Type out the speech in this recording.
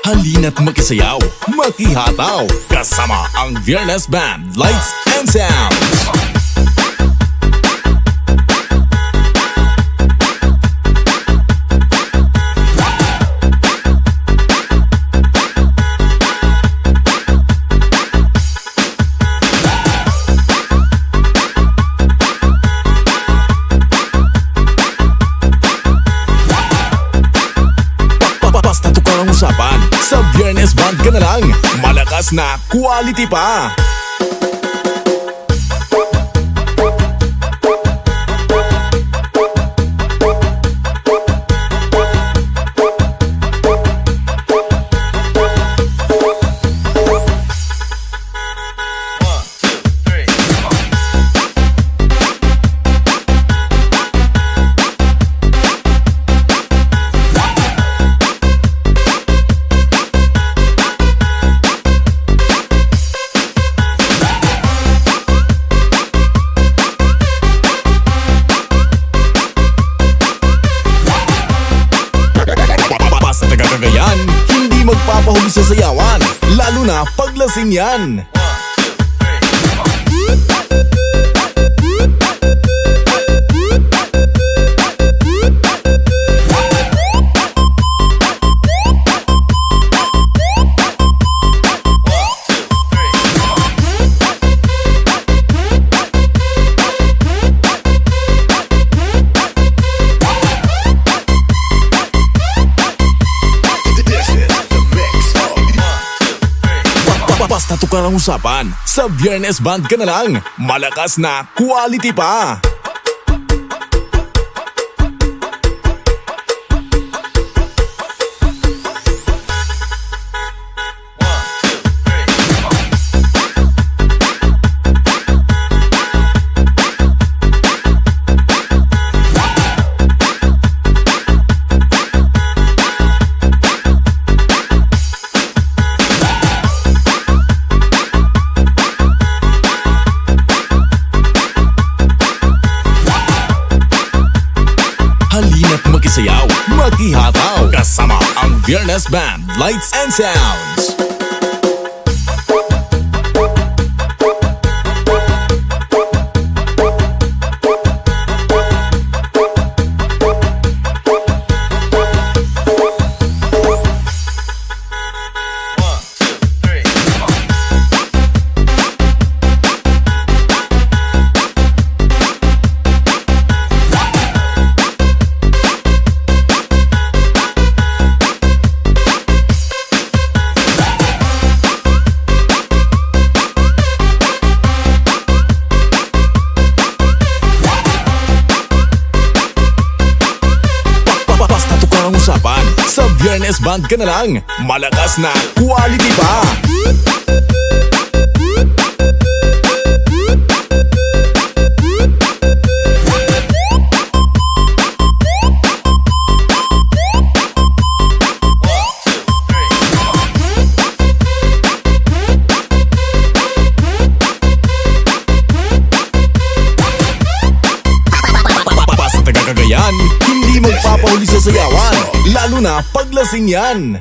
Halina't makisayaw, makihataw, kasama ang Viernes Band, Lights and Sounds. Basta tukang ang usapan, sa Viernes Band ka na lang, malakas na quality pa. Sa taga Cagayan, hindi magpapahuli sa sayawan, lalo na paglasing yan. Basta tukang ang usapan, sa Viernes Band ka na lang, malakas na quality pa. Halina't makisayaw, makihataw, kasama ang Viernes Band, Lights and Sounds. Usapan, sa Viernes Band ka na lang, malakas na quality pa. Sa taga Cagayan, hindi magpapahuli sa sayawan, lalo na paglasing yan.